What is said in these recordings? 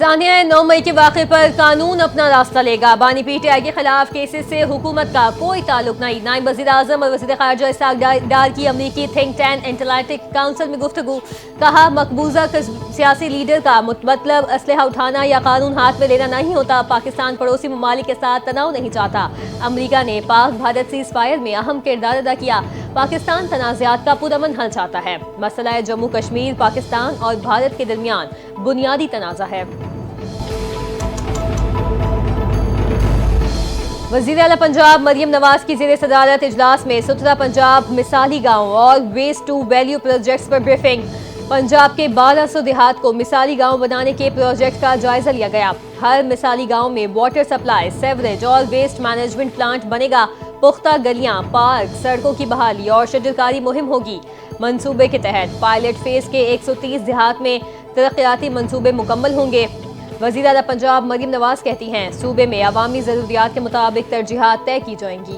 ثانیہ 9 مئی کے واقعے پر قانون اپنا راستہ لے گا۔ بانی پی ٹی آئی کے خلاف کیسز سے حکومت کا کوئی تعلق نہیں۔ نائب وزیر اعظم اور وزیر خارجہ اسحاق ڈار کی امریکی تھنک ٹینک انٹلانٹک کونسل میں گفتگو۔ کہا مقبوضہ سیاسی لیڈر کا مطلب اسلحہ اٹھانا یا قانون ہاتھ میں لینا نہیں ہوتا۔ پاکستان پڑوسی ممالک کے ساتھ تناؤ نہیں چاہتا۔ امریکہ نے پاک بھارت سیز فائر میں اہم کردار ادا کیا۔ پاکستان تنازعات کا پرامن حل چاہتا ہے۔ مسئلہ جموں کشمیر پاکستان اور بھارت کے درمیان بنیادی تنازع ہے۔ وزیر اعلیٰ پنجاب مریم نواز کی زیر صدارت اجلاس میں ستھرا پنجاب مثالی گاؤں اور ویسٹ ٹو ویلیو پروجیکٹس پر بریفنگ۔ پنجاب کے 1200 دیہات کو مثالی گاؤں بنانے کے پروجیکٹ کا جائزہ لیا گیا۔ ہر مثالی گاؤں میں واٹر سپلائی، سیوریج اور ویسٹ مینجمنٹ پلانٹ بنے گا۔ پختہ گلیاں، پارک، سڑکوں کی بحالی اور شجرکاری مہم ہوگی۔ منصوبے کے تحت پائلٹ فیز کے 130 دیہات میں ترقیاتی منصوبے مکمل ہوں گے۔ وزیر اعلیٰ پنجاب مریم نواز کہتی ہیں صوبے میں عوامی ضروریات کے مطابق ترجیحات طے کی جائیں گی۔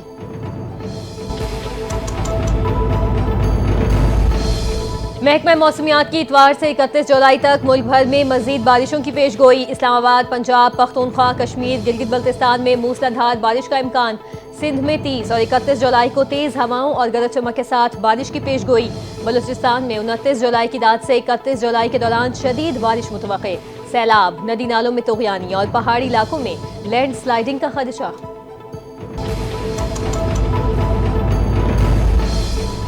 محکمہ موسمیات کی اتوار سے 31 جولائی تک ملک بھر میں مزید بارشوں کی پیش گوئی۔ اسلام آباد، پنجاب، پختونخوا، کشمیر، گلگت بلتستان میں موسلادھار بارش کا امکان۔ سندھ میں 30 اور 31 جولائی کو تیز ہواؤں اور گرج چمک کے ساتھ بارش کی پیش گوئی۔ بلوچستان میں 29 جولائی کی رات سے 31 جولائی کے دوران شدید بارش متوقع۔ سیلاب، ندی نالوں میں طغیانی اور پہاڑی علاقوں میں لینڈ سلائیڈنگ کا خدشہ۔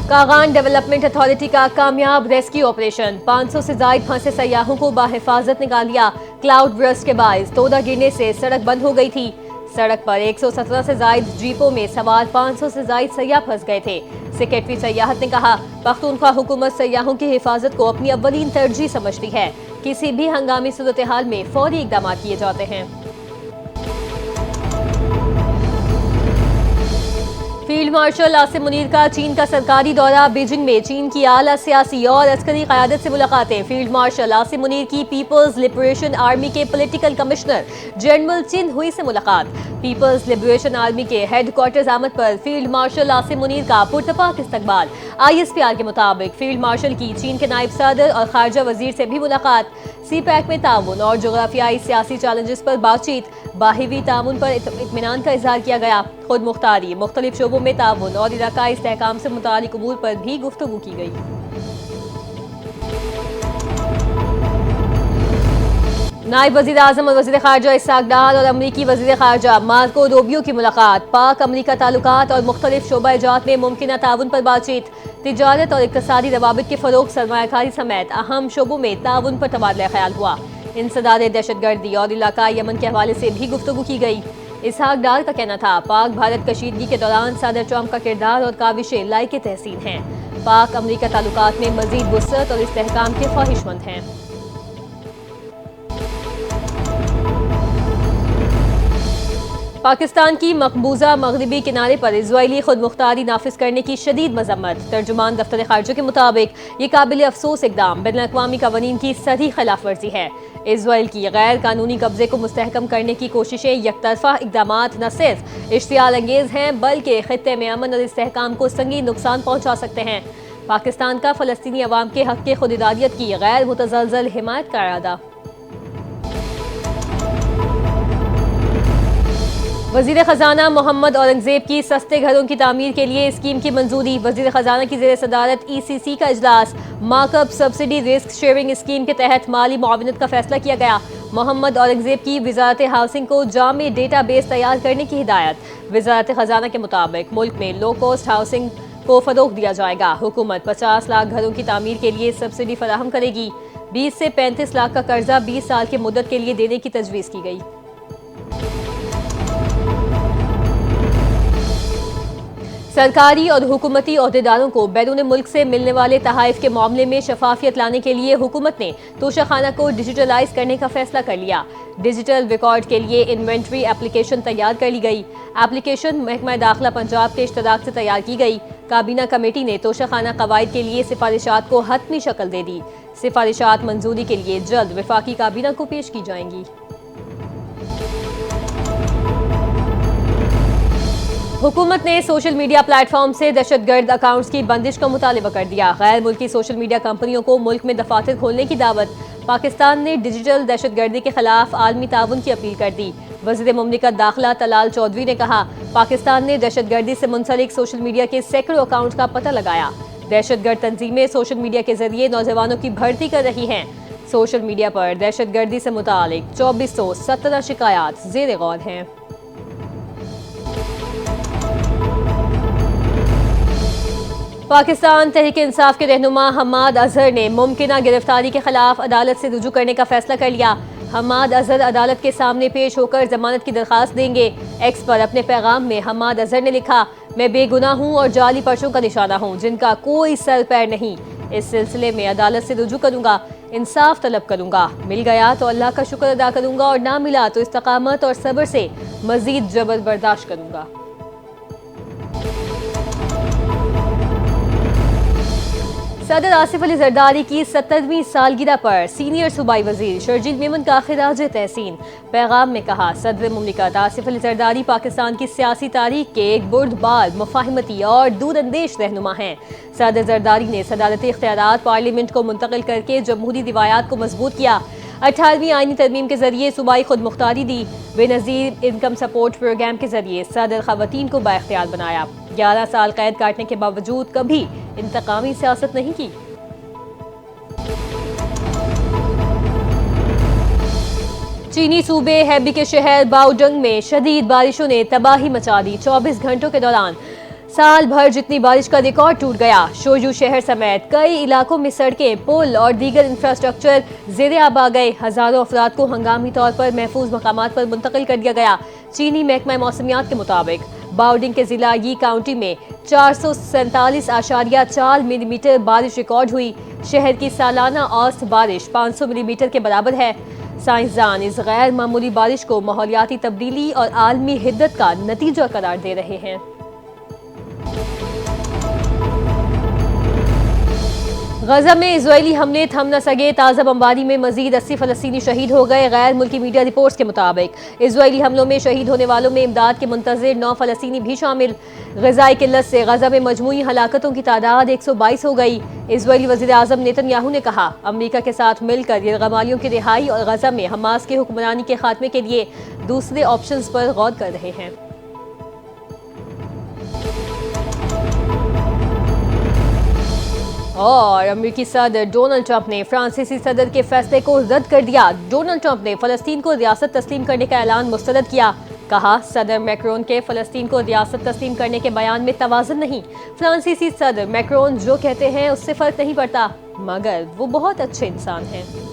کاغان ڈیولپمنٹ اتھارٹی کا کامیاب ریسکیو آپریشن۔ 500 سے زائد پھنسے سیاحوں کو بحفاظت نکال لیا۔ کلاؤڈ برسٹ کے باعث تودا گرنے سے سڑک بند ہو گئی تھی۔ سڑک پر 117 سے زائد جیپوں میں سوار 500 سے زائد سیاح پھنس گئے تھے۔ سیکریٹری سیاحت نے کہا پختونخوا حکومت سیاحوں کی حفاظت کو اپنی اولین ترجیح سمجھتی ہے۔ کسی بھی ہنگامی صورتحال میں فوری اقدامات کیے جاتے ہیں۔ فیلڈ مارشل عاصم منیر کا چین کا سرکاری دورہ۔ بیجنگ میں چین کی اعلیٰ سیاسی اور عسکری قیادت سے ملاقاتیں۔ فیلڈ مارشل عاصم منیر کی پیپلز لبریشن آرمی کے پولیٹیکل کمشنر جنرل چن ہوئی سے ملاقات۔ پیپلز لبریشن آرمی کے ہیڈ کوارٹرز آمد پر فیلڈ مارشل عاصم منیر کا پرتپاک استقبال۔ ISPR کے مطابق فیلڈ مارشل کی چین کے نائب صدر اور خارجہ وزیر سے بھی ملاقات۔ سی پیک میں تعاون اور جغرافیائی سیاسی چیلنجز پر بات چیت۔ باہمی تعاون پر اطمینان کا اظہار کیا گیا۔ خود مختاری، مختلف شعبوں میں تعاون اور علاقائی استحکام سے متعلق امور پر بھی گفتگو کی گئی۔ نائب وزیر اعظم اور وزیر خارجہ اسحاق ڈار اور امریکی وزیر خارجہ مارکو روبیو کی ملاقات۔ پاک امریکہ تعلقات اور مختلف شعبہ جات میں ممکنہ تعاون پر بات چیت۔ تجارت اور اقتصادی روابط کے فروغ، سرمایہ کاری سمیت اہم شعبوں میں تعاون پر تبادلہ خیال ہوا۔ انسداد دہشت گردی اور علاقائی امن کے حوالے سے بھی گفتگو کی گئی۔ اسحاق ڈار کا کہنا تھا پاک بھارت کشیدگی کے دوران صدر ٹرمپ کا کردار اور کاوشیں لائق تحسین ہیں۔ پاک امریکہ تعلقات میں مزید وسعت اور استحکام کے خواہش مند ہیں۔ پاکستان کی مقبوضہ مغربی کنارے پر اسرائیلی خود مختاری نافذ کرنے کی شدید مذمت۔ ترجمان دفتر خارجہ کے مطابق یہ قابل افسوس اقدام بین الاقوامی قوانین کی صریح خلاف ورزی ہے۔ اسرائیل کی غیر قانونی قبضے کو مستحکم کرنے کی کوششیں یک طرفہ اقدامات نہ صرف اشتعال انگیز ہیں بلکہ خطے میں امن اور استحکام کو سنگین نقصان پہنچا سکتے ہیں۔ پاکستان کا فلسطینی عوام کے حق کے خود ارادیت کی غیر متزلزل حمایت کا ارادہ۔ وزیر خزانہ محمد اورنگزیب کی سستے گھروں کی تعمیر کے لیے اسکیم کی منظوری۔ وزیر خزانہ کی زیر صدارت ECC کا اجلاس۔ Mark up subsidy risk sharing scheme کے تحت مالی معاونت کا فیصلہ کیا گیا۔ محمد اورنگزیب کی وزارت ہاؤسنگ کو جامع ڈیٹا بیس تیار کرنے کی ہدایت۔ وزارت خزانہ کے مطابق ملک میں لو کاسٹ ہاؤسنگ کو فروغ دیا جائے گا۔ حکومت 50 لاکھ گھروں کی تعمیر کے لیے سبسڈی فراہم کرے گی۔ 20 سے 35 لاکھ کا قرضہ 20 سال کی مدت کے لیے دینے کی تجویز کی گئی۔ سرکاری اور حکومتی عہدیداروں کو بیرون ملک سے ملنے والے تحائف کے معاملے میں شفافیت لانے کے لیے حکومت نے توشہ خانہ کو ڈیجیٹلائز کرنے کا فیصلہ کر لیا۔ ڈیجیٹل ریکارڈ کے لیے انوینٹری اپلیکیشن تیار کر لی گئی۔ اپلیکیشن محکمہ داخلہ پنجاب کے اشتراک سے تیار کی گئی۔ کابینہ کمیٹی نے توشہ خانہ قواعد کے لیے سفارشات کو حتمی شکل دے دی۔ سفارشات منظوری کے لیے جلد وفاقی کابینہ کو پیش کی جائیں گی۔ حکومت نے سوشل میڈیا پلیٹ فارم سے دہشت گرد اکاؤنٹس کی بندش کا مطالبہ کر دیا۔ غیر ملکی سوشل میڈیا کمپنیوں کو ملک میں دفاتر کھولنے کی دعوت۔ پاکستان نے ڈیجیٹل دہشت گردی کے خلاف عالمی تعاون کی اپیل کر دی۔ وزیر مملکت داخلہ طلال چودھری نے کہا، پاکستان نے دہشت گردی سے منسلک سوشل میڈیا کے سینکڑوں اکاؤنٹ کا پتہ لگایا۔ دہشت گرد تنظیمیں سوشل میڈیا کے ذریعے نوجوانوں کی بھرتی کر رہی ہیں۔ سوشل میڈیا پر دہشت گردی سے متعلق 2417 شکایات زیر غور ہیں۔ پاکستان تحریک انصاف کے رہنما حماد اظہر نے ممکنہ گرفتاری کے خلاف عدالت سے رجوع کرنے کا فیصلہ کر لیا۔ حماد اظہر عدالت کے سامنے پیش ہو کر ضمانت کی درخواست دیں گے۔ ایکس پر اپنے پیغام میں حماد اظہر نے لکھا، میں بے گناہ ہوں اور جعلی پرچوں کا نشانہ ہوں جن کا کوئی سر پیر نہیں۔ اس سلسلے میں عدالت سے رجوع کروں گا، انصاف طلب کروں گا، مل گیا تو اللہ کا شکر ادا کروں گا اور نہ ملا تو استقامت اور صبر سے مزید جبر برداشت کروں گا۔ صدر آصف علی زرداری کی 70ویں سالگرہ پر سینئر صوبائی وزیر شرجیل میمن کا خراج تحسین۔ پیغام میں کہا، صدر مملکت آصف علی زرداری پاکستان کی سیاسی تاریخ کے ایک بردبار، مفاہمتی اور دور اندیش رہنما ہیں۔ صدر زرداری نے صدارتی اختیارات پارلیمنٹ کو منتقل کر کے جمہوری روایات کو مضبوط کیا۔ 18ویں آئینی ترمیم کے ذریعے صوبائی خود مختاری دی۔ بے نظیر انکم سپورٹ پروگرام کے ذریعے صدر خواتین کو بااختیار بنایا۔ 11 سال قید کاٹنے کے باوجود کبھی انتقامی سیاست نہیں کی۔ چینی صوبے ہیبی کے شہر باؤڈنگ میں شدید بارشوں نے تباہی مچا دی۔ 24 گھنٹوں کے دوران سال بھر جتنی بارش کا ریکارڈ ٹوٹ گیا۔ شویو شہر سمیت کئی علاقوں میں سڑکیں، پل اور دیگر انفراسٹرکچر زیر آب آ گئے۔ ہزاروں افراد کو ہنگامی طور پر محفوظ مقامات پر منتقل کر دیا گیا۔ چینی محکمہ موسمیات کے مطابق باؤڈنگ کے ضلع یی کاؤنٹی میں 447.4 ملی میٹر بارش ریکارڈ ہوئی۔ شہر کی سالانہ اوسط بارش 500 ملی میٹر کے برابر ہے۔ سائنسدان اس غیر معمولی بارش کو ماحولیاتی تبدیلی اور عالمی حدت کا نتیجہ قرار دے رہے ہیں۔ غزہ میں اسرائیلی حملے تھم نہ سکے۔ تازہ بمباری میں مزید 80 فلسطینی شہید ہو گئے۔ غیر ملکی میڈیا رپورٹس کے مطابق اسرائیلی حملوں میں شہید ہونے والوں میں امداد کے منتظر 9 فلسطینی بھی شامل۔ غذائی قلت سے غزہ میں مجموعی ہلاکتوں کی تعداد 122 ہو گئی۔ اسرائیلی وزیر اعظم نیتن یاہو نے کہا، امریکہ کے ساتھ مل کر یرغمالیوں کی رہائی اور غزہ میں حماس کے حکمرانی کے خاتمے کے لیے دوسرے آپشنز پر غور کر رہے ہیں۔ اور امریکی صدر ڈونلڈ ٹرمپ نے فرانسیسی صدر کے فیصلے کو رد کر دیا۔ ڈونلڈ ٹرمپ نے فلسطین کو ریاست تسلیم کرنے کا اعلان مسترد کیا۔ کہا، صدر میکرون کے فلسطین کو ریاست تسلیم کرنے کے بیان میں توازن نہیں۔ فرانسیسی صدر میکرون جو کہتے ہیں اس سے فرق نہیں پڑتا، مگر وہ بہت اچھے انسان ہیں۔